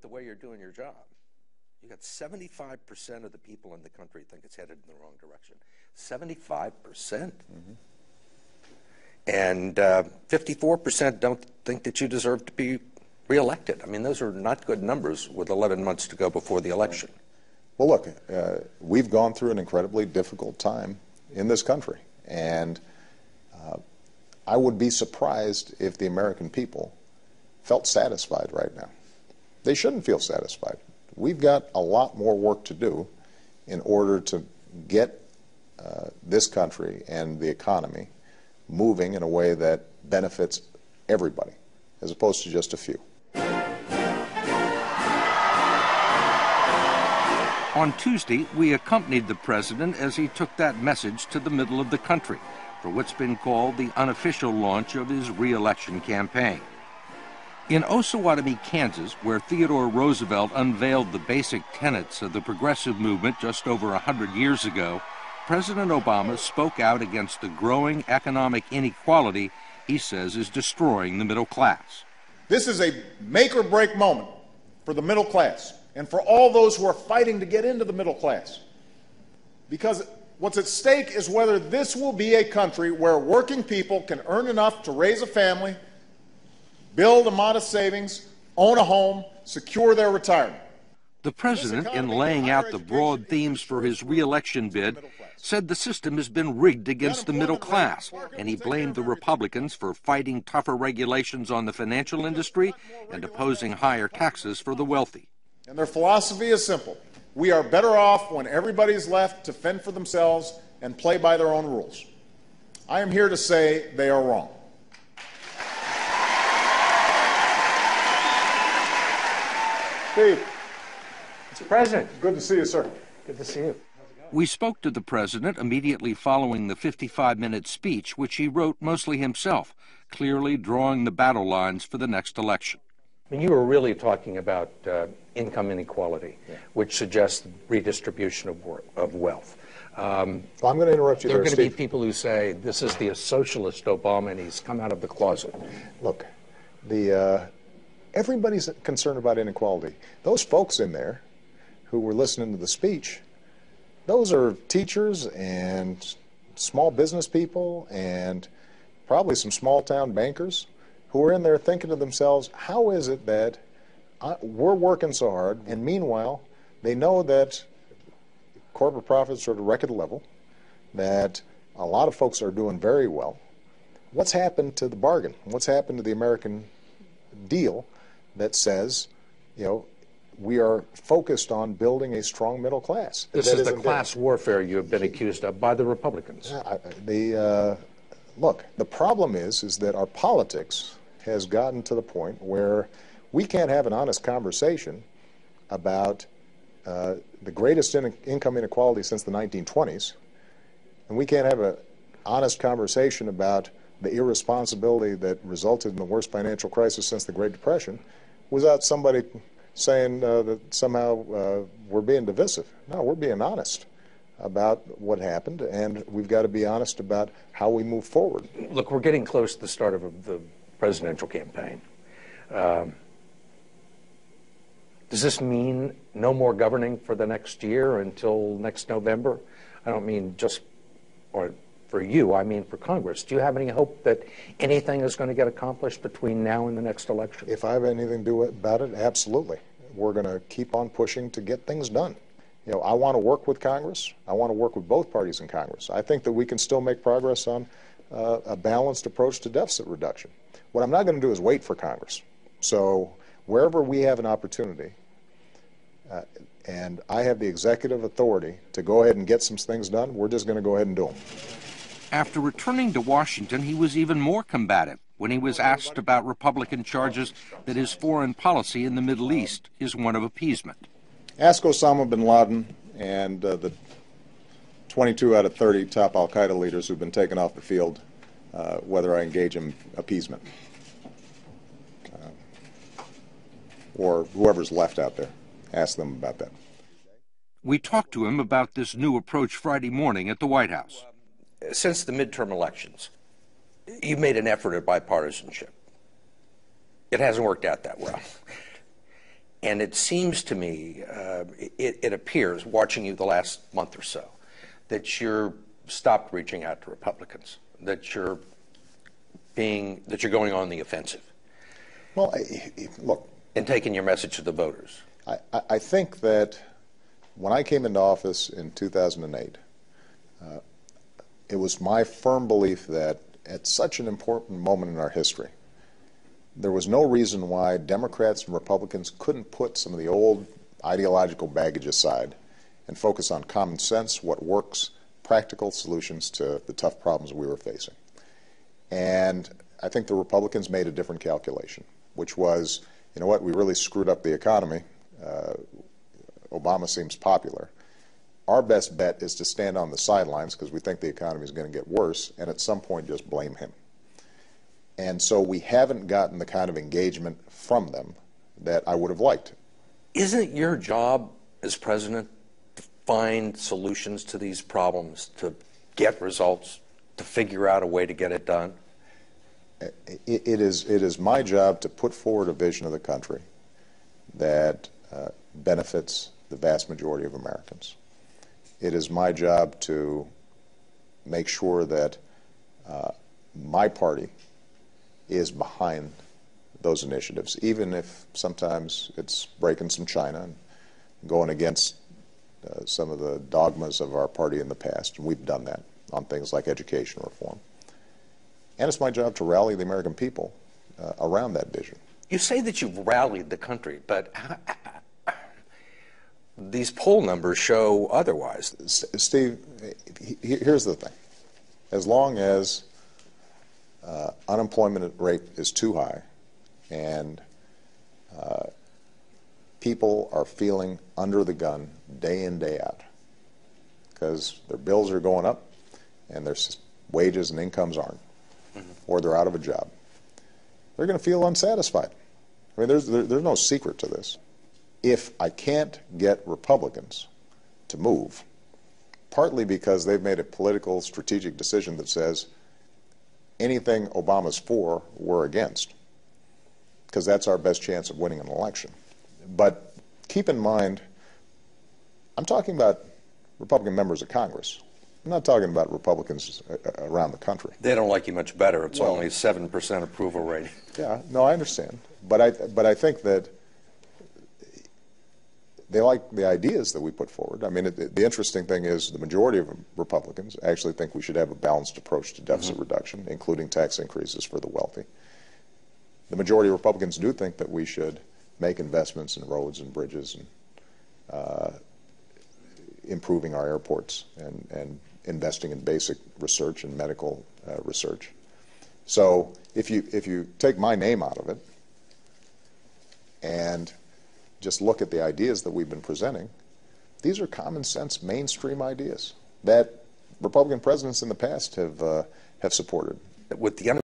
with the way you're doing your job. You got 75% of the people in the country think it's headed in the wrong direction. 75%. Mm-hmm. And 54% don't think that you deserve to be reelected. I mean, those are not good numbers with 11 months to go before the election. Well, look, we've gone through an incredibly difficult time in this country, and I would be surprised if the American people felt satisfied right now. They shouldn't feel satisfied. We've got a lot more work to do in order to get this country and the economy moving in a way that benefits everybody, as opposed to just a few. On Tuesday, we accompanied the president as he took that message to the middle of the country for what's been called the unofficial launch of his re-election campaign. In Osawatomie, Kansas, where Theodore Roosevelt unveiled the basic tenets of the progressive movement just over 100 years ago, President Obama spoke out against the growing economic inequality he says is destroying the middle class. This is a make-or-break moment for the middle class and for all those who are fighting to get into the middle class. Because what's at stake is whether this will be a country where working people can earn enough to raise a family, build a modest savings, own a home, secure their retirement. The president, in laying out the broad themes for his re-election bid, said the system has been rigged against the middle class, and he blamed the Republicans for fighting tougher regulations on the financial industry and opposing higher taxes for the wealthy. And their philosophy is simple. We are better off when everybody's left to fend for themselves and play by their own rules. I am here to say they are wrong. Steve. Mr. President. Good to see you, sir. Good to see you. We spoke to the president immediately following the 55-minute speech, which he wrote mostly himself, clearly drawing the battle lines for the next election. I mean, you were really talking about income inequality, which suggests redistribution of wealth. I'm going to interrupt you there. There are going to be Steve. people who say this is the socialist Obama and he's come out of the closet. Look, everybody's concerned about inequality. Those folks in there who were listening to the speech, those are teachers and small business people and probably some small-town bankers who are in there thinking to themselves, how is it that we're working so hard, and meanwhile, they know that corporate profits are at a record level, that a lot of folks are doing very well. What's happened to the bargain? What's happened to the American deal that says, you know, we are focused on building a strong middle class? This is the class warfare you have been accused of by the Republicans. Look, the problem is that our politics has gotten to the point where we can't have an honest conversation about the greatest income inequality since the 1920s, and we can't have an honest conversation about the irresponsibility that resulted in the worst financial crisis since the Great Depression without somebody saying that somehow we're being divisive. No, we're being honest about what happened, and we've got to be honest about how we move forward. Look, we're getting close to the start of the presidential campaign. Does this mean no more governing for the next year until next November? I don't mean just for you, I mean for Congress. Do you have any hope that anything is going to get accomplished between now and the next election? If I have anything to do about it, absolutely. We're going to keep on pushing to get things done. You know, I want to work with Congress. I want to work with both parties in Congress. I think that we can still make progress on a balanced approach to deficit reduction. What I'm not going to do is wait for Congress. So wherever we have an opportunity, and I have the executive authority to go ahead and get some things done, we're just going to go ahead and do them. After returning to Washington, he was even more combative when he was asked about Republican charges that his foreign policy in the Middle East is one of appeasement. Ask Osama bin Laden and the 22 out of 30 top al-Qaeda leaders who've been taken off the field whether I engage in appeasement. Or whoever's left out there. Ask them about that. We talked to him about this new approach Friday morning at the White House. Since the midterm elections, you've made an effort at bipartisanship. It hasn't worked out that well. And it seems to me, it appears, watching you the last month or so, that you're stopped reaching out to Republicans, that you're going on the offensive. Well, look. And taking your message to the voters. I think that when I came into office in 2008, it was my firm belief that at such an important moment in our history, there was no reason why Democrats and Republicans couldn't put some of the old ideological baggage aside and focus on common sense, what works, practical solutions to the tough problems we were facing. And I think the Republicans made a different calculation, which was, you know what, we really screwed up the economy. Obama seems popular. Our best bet is to stand on the sidelines because we think the economy is going to get worse, and at some point just blame him. And so we haven't gotten the kind of engagement from them that I would have liked. Isn't it your job as president to find solutions to these problems, to get results, to figure out a way to get it done? It is my job to put forward a vision of the country that benefits the vast majority of Americans. It is my job to make sure that my party is behind those initiatives, even if sometimes it's breaking some china and going against some of the dogmas of our party in the past. And we've done that on things like education reform. And it's my job to rally the American people around that vision. You say that you've rallied the country, but these poll numbers show otherwise. Steve, here's the thing. As long as unemployment rate is too high and people are feeling under the gun day in, day out because their bills are going up and their wages and incomes aren't, or they're out of a job, they're going to feel unsatisfied. I mean, there's no secret to this. If I can't get Republicans to move, partly because they've made a political strategic decision that says anything Obama's for, we're against, because that's our best chance of winning an election. But keep in mind, I'm talking about Republican members of Congress. I'm not talking about Republicans around the country. They don't like you much better. It's only 7% approval rating. Yeah, no, I understand. But I think that they like the ideas that we put forward. I mean, the interesting thing is the majority of Republicans actually think we should have a balanced approach to deficit reduction, including tax increases for the wealthy. The majority of Republicans do think that we should make investments in roads and bridges and improving our airports and investing in basic research and medical research. So if you take my name out of it and just look at the ideas that we've been presenting, these are common sense mainstream ideas that Republican presidents in the past have supported. With the